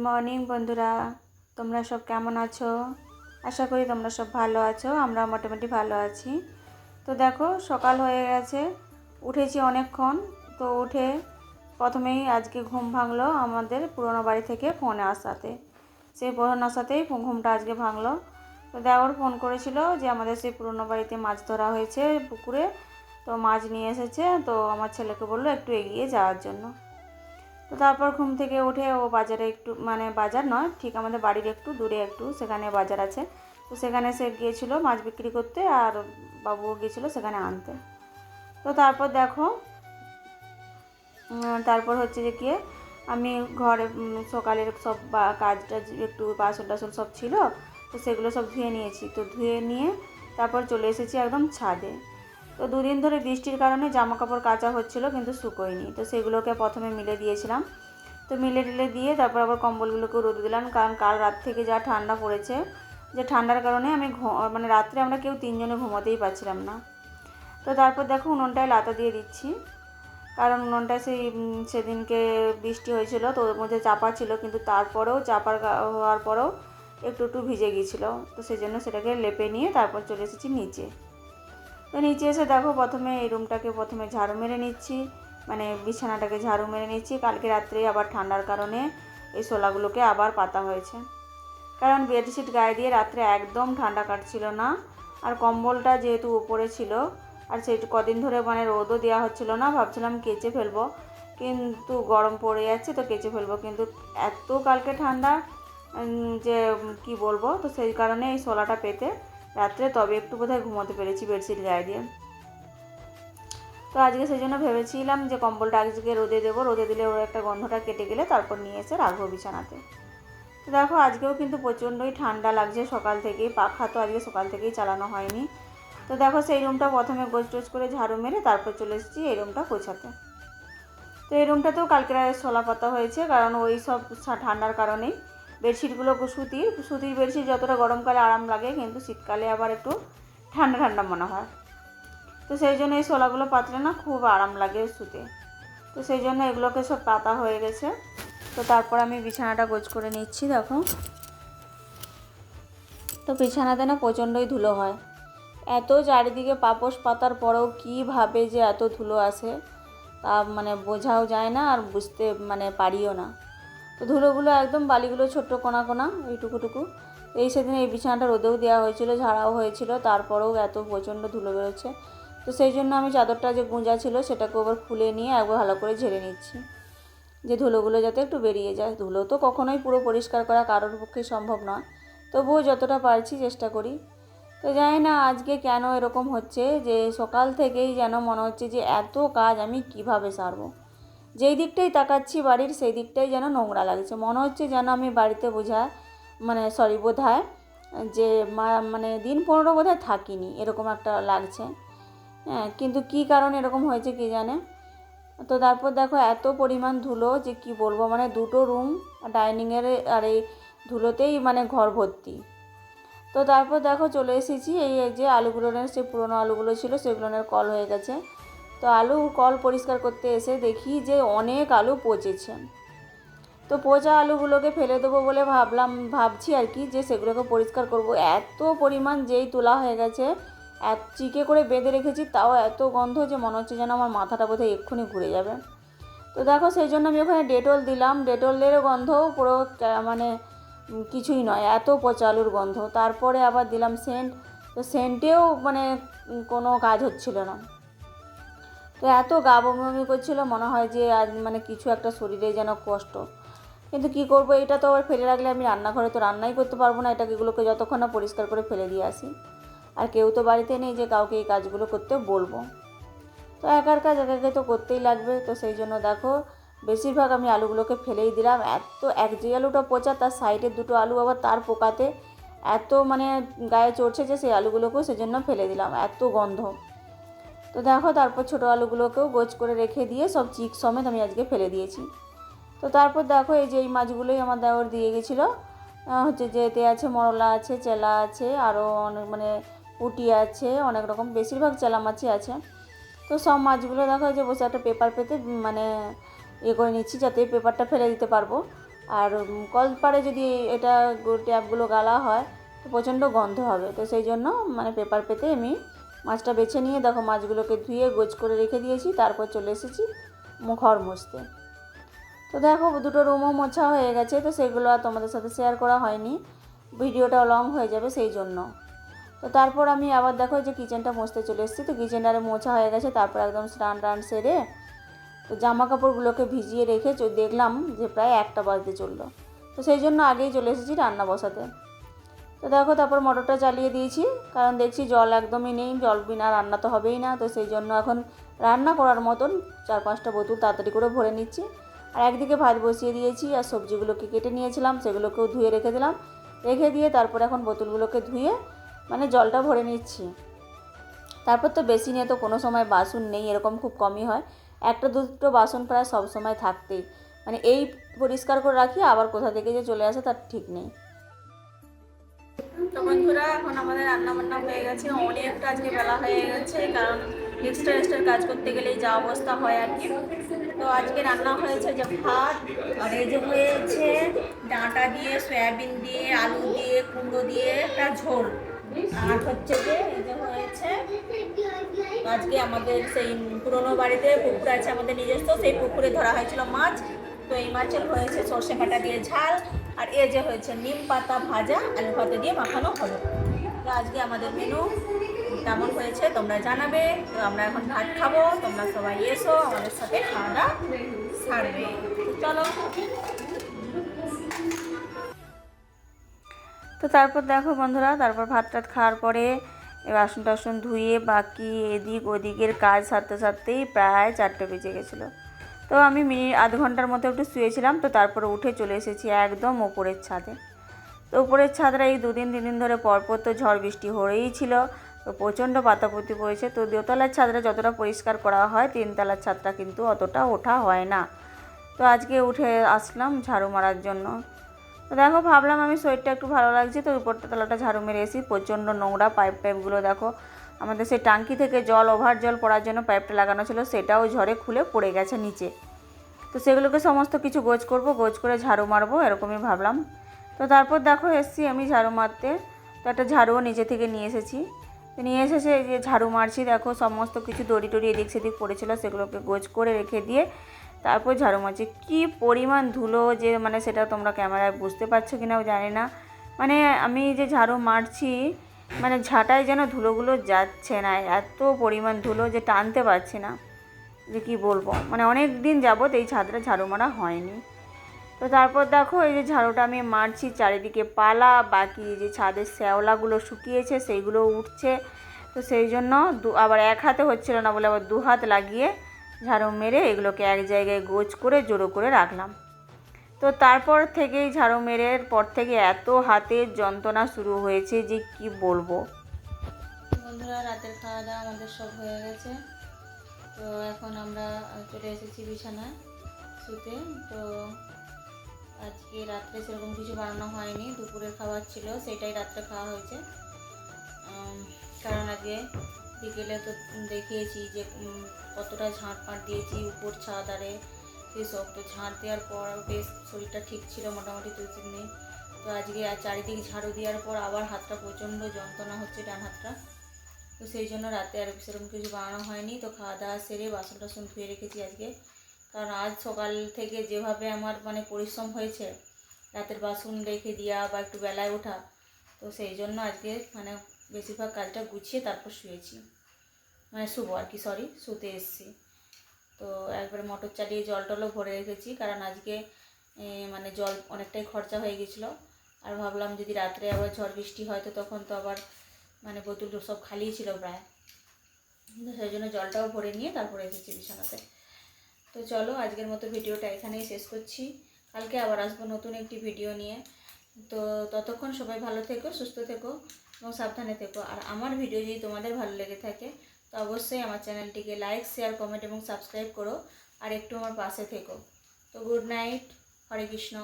Morning বন্ধুরা, তোমরা সব কেমন আছো? আশা করি তোমরা সব ভালো আছো। আমরা মোটামুটি ভালো আছি। তো দেখো, সকাল হয়ে গেছে, উঠেছি অনেকক্ষণ। তো উঠে প্রথমেই আজকে ঘুম ভাঙলো আমাদের পুরনো বাড়ি থেকে ফোন আসাতে। সেই ফোন আসাতেই ঘুমটা আজকে ভাঙলো। তো দেওর ফোন করেছিল যে আমাদের সেই পুরনো বাড়িতে মাছ ধরা হয়েছে পুকুরে, তো মাছ নিয়ে এসেছে। তো আমার ছেলেকে বললো একটু এগিয়ে যাওয়ার জন্য। তো তারপর ঘুম থেকে উঠে ও বাজারে একটু, মানে বাজার নয় ঠিক, আমাদের বাড়ির একটু দূরে একটু সেখানে বাজার আছে। তো সেখানে সে গিয়েছিলো মাছ বিক্রি করতে, আর বাবুও গিয়েছিলো সেখানে আনতে। তো তারপর দেখো, তারপর হচ্ছে যে গিয়ে আমি ঘরে সকালের সব কাজটা একটু বাসন টাসন সব ছিল, তো সেগুলো সব ধুয়ে নিয়েছি। তো ধুয়ে নিয়ে তারপর চলে এসেছি একদম ছাদে। তো দুদিন ধরে বৃষ্টির কারণে জামা কাপড় কাচা হচ্ছিলো কিন্তু শুকোয়নি। তো সেগুলোকে প্রথমে মিলে দিয়েছিলাম। তো মিলে টিলে দিয়ে তারপর আবার কম্বলগুলোকে রোদে দিলাম, কারণ কাল রাত থেকে যা ঠান্ডা পড়েছে, যে ঠান্ডার কারণে আমি মানে রাত্রে আমরা কেউ তিনজনে ঘুমোতেই পারছিলাম না। তো তারপর দেখো উনুনটায় লাতা দিয়ে দিচ্ছি, কারণ উনুনটা সেদিনকে বৃষ্টি হয়েছিল তো ওর মধ্যে চাপা ছিল, কিন্তু তারপরেও চাপার হওয়ার পরেও একটু একটু ভিজে গিয়েছিলো। তো সেই জন্য সেটাকে লেপে নিয়ে তারপর চলে এসেছি নিচে। তো নিচে এসে দেখো প্রথমে এই রুমটাকে প্রথমে ঝাড়ু মেরে নিচ্ছি, মানে বিছানাটাকে ঝাড়ু মেরে নিচ্ছি। কালকে রাত্রে আবার ঠান্ডার কারণে এই শোলাগুলোকে আবার পাতা হয়েছে, কারণ বেডশিট গায়ে দিয়ে রাত্রে একদম ঠান্ডা কাটছিল না। আর কম্বলটা যেহেতু উপরে ছিল, আর সেই কদিন ধরে মানে রোদও দেওয়া হচ্ছিল না, ভাবছিলাম কেচে ফেলবো, কিন্তু গরম পড়ে যাচ্ছে তো কেচে ফেলবো, কিন্তু এত কালকে ঠান্ডা যে কি বলবো। তো সেই কারণে এই শোলাটা পেতে রাত্রে তবে একটু বোধহয় ঘুমোতে পেরেছি বেডশিট গায়ে দিয়ে। তো আজকে সেই জন্য ভেবেছিলাম যে কম্বলটা আজকে রোদে দেবো, রোদে দিলে ওর একটা গন্ধটা কেটে গেলে তারপর নিয়ে এসে রাখবো বিছানাতে। তো দেখো আজকেও কিন্তু প্রচণ্ডই ঠান্ডা লাগছে সকাল থেকেই, পাখা তো আজকে সকাল থেকেই চালানো হয়নি। তো দেখো সেই রুমটা প্রথমে গোছ টোছ করে ঝাড়ু মেরে তারপর চলে এসেছি এই রুমটা গোছাতে। তো এই রুমটাতেও কালকে শোলা পাতা হয়েছে, কারণ ওই সব ঠান্ডার কারণেই। বেডশিটগুলো সুতির বেডশিট যতটা গরমকালে আরাম লাগে, কিন্তু শীতকালে আবার একটু ঠান্ডা ঠান্ডা মনে হয়। তো সেই জন্য এই শোলাগুলো পাতলে না খুব আরাম লাগে শুতে। তো সেই জন্য এগুলোকে সব পাতা হয়ে গেছে। তো তারপর আমি বিছানাটা গোছ করে নিচ্ছি। দেখো, তো বিছানাতে না প্রচণ্ডই ধুলো হয়। এত চারিদিকে পাপোশ পাতার পরেও কীভাবে যে এত ধুলো আসে তা মানে বোঝাও যায় না, আর বুঝতে মানে পারিও না। তো ধুলোগুলো একদম বালিগুলো ছোট্ট কোনা কোনা এইটুকুটুকু। এই সেদিন এই বিছানাটা রোদেও দেওয়া হয়েছিল, ঝাড়াও হয়েছিল, তারপরেও এত প্রচণ্ড ধুলো বেরোচ্ছে। তো সেই জন্য আমি চাদরটা যে গুঁজা ছিল সেটাকে আবার খুলে নিয়ে একবার ভালো করে ঝেড়ে নিচ্ছি, যে ধুলোগুলো যাতে একটু বেরিয়ে যায়। ধুলো তো কখনোই পুরো পরিষ্কার করা কারোর পক্ষে সম্ভব নয়, তবুও যতটা পারছি চেষ্টা করি। তো জানি না আজকে কেন এরকম হচ্ছে, যে সকাল থেকেই যেন মনে হচ্ছে যে এত কাজ আমি কিভাবে সারবো। যেই দিকটাই তাকাচ্ছি বাড়ির সেই দিকটাই যেন নোংরা লাগছে, মনে হচ্ছে যেন আমি বাড়িতে বোধহয় যে মানে দিন 15 বোধহয় থাকিনি, এরকম একটা লাগছে। হ্যাঁ, কিন্তু কী কারণে এরকম হয়েছে কে জানে। তো তারপর দেখো এত পরিমাণ ধুলো যে কি বলবো, মানে দুটো রুম ডাইনিংয়ের আর এই ধুলোতেই মানে ঘর ভর্তি। তো তারপর দেখো চলে এসেছি এই যে আলুগুলোর সে পুরোনো আলুগুলো ছিল সেগুলোর কল হয়ে গেছে। তো আলু কল পরিষ্কার করতে এসে দেখি যে অনেক আলু পচেছে। তো পচা আলুগুলোকে ফেলে দেবো বলে ভাবছি আর কি, যে সেগুলোকে পরিষ্কার করব। এত পরিমাণ যেই তোলা হয়ে গেছে, চিকে করে বেঁধে রেখেছি, তাও এত গন্ধ যে মনে হচ্ছে যেন আমার মাথাটা বোধহয় এক্ষুনি ঘুরে যাবে। তো দেখো সেই জন্য আমি ওখানে ডেটল দিলাম, ডেটলের গন্ধও পুরো মানে কিছুই নয়, এত পচা আলুর গন্ধ। তারপরে আবার দিলাম সেন্ট, তো সেন্টেও মানে কোনো কাজ হচ্ছিল না। তো এত গা বমি করছিল, মনে হয় যে আজ মানে কিছু একটা শরীরে যেন কষ্ট। কিন্তু কি করব, এটা তো আবার ফেলে রাখলে আমি রান্নাঘরে তো রান্নাই করতে পারবো না, এগুলোকে যতক্ষণ না পরিষ্কার করে ফেলে দিয়ে আসি। আর কেউ তো বাড়িতে নেই যে কাউকে এই কাজগুলো করতে বলবো। তো একার কাজ একাকে তো করতেই লাগবে। তো সেই জন্য দেখো বেশিরভাগ আমি আলুগুলোকে ফেলেই দিলাম। যে আলুটা পচা তার সাইডের দুটো আলু আবার তার পোকাতে এত মানে গায়ে চড়ছে যে সেই আলুগুলোকেও সেজন্য ফেলে দিলাম, এত গন্ধ। তো দেখো তারপর ছোটো আলুগুলোকেও গোছ করে রেখে দিয়ে সব চিক সমেত আমি আজকে ফেলে দিয়েছি। তো তারপর দেখো এই যে এই মাছগুলোই আমার দেওর দিয়ে গেছিলো, হচ্ছে যে এতে আছে মরলা আছে, চেলা আছে, আরও অনেক মানে পুঁটি আছে, অনেক রকম, বেশিরভাগ চেলা মাছই আছে। তো সব মাছগুলো দেখো যে বসে একটা পেপার পেতে মানে করে নিচ্ছি, যাতে পেপারটা ফেলে দিতে পারবো। আর কলপারে যদি এটা ট্যাপগুলো গালা হয় তো প্রচণ্ড গন্ধ হবে। তো সেই জন্য মানে পেপার পেতে আমি মাছটা বেছে নিয়ে দেখো মাছগুলোকে ধুয়ে গোছ করে রেখে দিয়েছি। তারপর চলে এসেছি ঘর মুছতে। তো দেখো দুটো রুমও মোছা হয়ে গেছে, তো সেগুলো আর তোমাদের সাথে শেয়ার করা হয়নি, ভিডিওটাও লং হয়ে যাবে সেই জন্য। তো তারপর আমি আবার দেখো যে কিচেনটা মুছতে চলে এসেছি। তো কিচেনটারে মোছা হয়ে গেছে, তারপর একদম স্নান টান সেরে তো জামা কাপড়গুলোকে ভিজিয়ে রেখে দেখলাম যে প্রায় 1টা বাজতে চললো। তো সেই জন্য আগেই চলে এসেছি রান্না বসাতে। তো দেখো তারপর মোটরটা চালিয়ে দিয়েছি, কারণ দেখছি জল একদমই নেই, জল বিনা রান্না তো হবেই না। তো সেই জন্য এখন রান্না করার মতন 4-5টা বোতল তাড়াতাড়ি করে ভরে নিচ্ছি। আর একদিকে ভাত বসিয়ে দিয়েছি, আর সবজিগুলোকে কেটে নিয়েছিলাম সেগুলোকেও ধুয়ে রেখে দিলাম। রেখে দিয়ে তারপর এখন বোতলগুলোকে ধুয়ে মানে জলটা ভরে নিচ্ছি। তারপর তো বেসিনে তো কোনো সময় বাসন নেই, এরকম খুব কমই হয়, 1-2টো বাসন প্রায় সব সময় থাকতেই, মানে এই পরিষ্কার করে রাখি আবার কোথা থেকে যে চলে আসে তার ঠিক নেই। তো বন্ধুরা এখন আমাদের রান্না বান্না হয়ে গেছে, অনেকটা আজকে বেলা হয়ে গেছে, কারণ এক্সট্রা কাজ করতে গেলেই যা অবস্থা হয় আর কি। তো আজকে রান্না হয়েছে যে ভাত, আর এই যে হয়েছে ডাঁটা দিয়ে, সয়াবিন দিয়ে, আলু দিয়ে, কুমড়ো দিয়ে একটা ঝোল, আর হচ্ছে যে এই যে হয়েছে আজকে আমাদের সেই পুরোনো বাড়িতে পুকুর আছে আমাদের নিজস্ব, সেই পুকুরে ধরা হয়েছিল মাছ। তো এই মাছের হয়েছে সর্ষে বাটা দিয়ে ঝাল, আর এই যে হয়েছে নিম পাতা ভাজা আলু পাতা দিয়ে মাখানো হলো। তো আজকে আমাদের মেনু কেমন হয়েছে তোমরা জানাবে। তো আমরা এখন ভাত খাবো, তোমরা সবাই এসো আমাদের সাথে খাওয়া দাওয়া সারবে। চলো। তো তারপর দেখো বন্ধুরা, তারপর ভাত টাত খাওয়ার পরে বাসন টাসন ধুয়ে বাকি এদিক ওদিকের কাজ সারতে সারতেই প্রায় 4টে বেজে গেছিলো। তো আমি আধ ঘন্টার মতো একটু শুয়েছিলাম। তো তারপরে উঠে চলে এসেছি একদম ওপরের ছাদে। তো উপরের ছাদটা এই 2-3 দিন ধরে পরপর তো ঝড় বৃষ্টি হয়েই ছিল, তো প্রচণ্ড পাতাপুতি পড়েছে। তো দোতলার ছাদটা যতটা পরিষ্কার করা হয়, 3তলার ছাদটা কিন্তু অতটা ওঠা হয় না। তো আজকে উঠে আসলাম ঝাড়ু মারার জন্য। তো দেখো ভাবলাম আমি শরীরটা একটু ভালো লাগছে, তো উপরটা তলাটা ঝাড়ু মেরে এসি। প্রচণ্ড নোংরা পাইপগুলো দেখো, আমাদের সেই ট্যাঙ্কি থেকে ওভার জল পড়ার জন্য পাইপটা লাগানো ছিল, সেটাও ঝড়ে খুলে পড়ে গেছে নিচে। তো সেগুলোকে সমস্ত কিছু গোছ করব, গোছ করে ঝাড়ু মারবো এরকমই ভাবলাম। তো তারপর দেখো এসছি আমি ঝাড়ু মারতে। তো একটা ঝাড়ুও নিচে থেকে নিয়ে এসেছি। তো নিয়ে এসেছে এই যে ঝাড়ু মারছি, দেখো সমস্ত কিছু দড়ি টড়ি এদিক সেদিক পড়েছিল, সেগুলোকে গোছ করে রেখে দিয়ে তারপর ঝাড়ু মারছি। কী পরিমাণ ধুলো যে মানে সেটা তোমরা ক্যামেরায় বুঝতে পারছো কি নাও জানি না, মানে আমি যে ঝাড়ু মারছি মানে ঝাঁটায় যেন ধুলোগুলো যাচ্ছে না, এত পরিমাণ ধুলো যে টানতে পারছি না, যে কী বলবো, মানে অনেক দিন যাবত এই ছাদটা ঝাড়ু মারা হয়নি। তো তারপর দেখো এই যে ঝাড়ুটা আমি মারছি, চারিদিকে পালা, বাকি যে ছাদের শ্যাওলাগুলো শুকিয়েছে সেইগুলো উঠছে। তো সেই জন্য আবার এক হাতে হচ্ছিল না বলে আবার 2 হাত লাগিয়ে ঝাড়ু মেরে এগুলোকে এক জায়গায় গোছ করে জড়ো করে রাখলাম। তো তারপর থেকেই ঝাড়ু মেরে পর থেকে এত হাতের যন্ত্রণা শুরু হয়েছে যে কি বলবো। বন্ধুরা রাতের খাওয়া দাওয়া আমাদের সব হয়ে গেছে। তো এখন আমরা চলে এসেছি বিছানায় শুতে। তো আজকে রাত্রে সেরকম কিছু বানানো হয়নি, দুপুরের খাবার ছিল সেটাই রাত্রে খাওয়া হয়েছে। কারণ আজকে বিকেলে তো দেখিয়েছি যে কতটা ঝাঁট দিয়েছি উপর ছাদ আরে সেসব। তো ঝাঁট দেওয়ার পর বেশ শরীরটা ঠিক ছিল মোটামুটি 2-3 দিন। তো আজকে চারিদিক ঝাড়ু দেওয়ার পর আবার হাতটা প্রচণ্ড যন্ত্রণা হচ্ছে, ডান হাতটা। তো সেই জন্য রাতে আর সেরকম কিছু বানানো হয়নি। তো খাওয়া দাওয়া সেরে বাসন টাসন ধুয়ে রেখেছি আজকে, কারণ আজ সকাল থেকে যেভাবে আমার মানে পরিশ্রম হয়েছে, রাতের বাসন রেখে দেওয়া বা একটু বেলায় ওঠা, তো সেই জন্য আজকে মানে বেশিরভাগ কাজটা গুছিয়ে তারপর শুয়েছি, মানে শুবো আর কি, শুতে এসেছি। তো একবারে মোটর চালিয়ে জল টলও ভরে রেখেছি, কারণ আজকে মানে জল অনেকটাই খরচা হয়ে গেছিলো। আর ভাবলাম যদি রাত্রে আবার ঝড় বৃষ্টি হয় তো তখন তো আবার মানে বোতল সব খালি ছিল প্রায়, তো সেই জন্য জলটাও ভরে নিয়ে তারপরে এসেছি বিছানাতে। তো চলো আজকের মতো ভিডিওটা এখানেই শেষ করছি, কালকে আবার আসবো নতুন একটি ভিডিও নিয়ে। তো ততক্ষণ সবাই ভালো থেকো, সুস্থ থেকো এবং সাবধানে থেকো। আর আমার ভিডিও যদি তোমাদের ভালো লেগে থাকে তো অবশ্যই আমার চ্যানেলটিকে লাইক, শেয়ার, কমেন্ট এবং সাবস্ক্রাইব করো, আর একটু আমার পাশে থেকো। তো গুড নাইট, হরে কৃষ্ণ।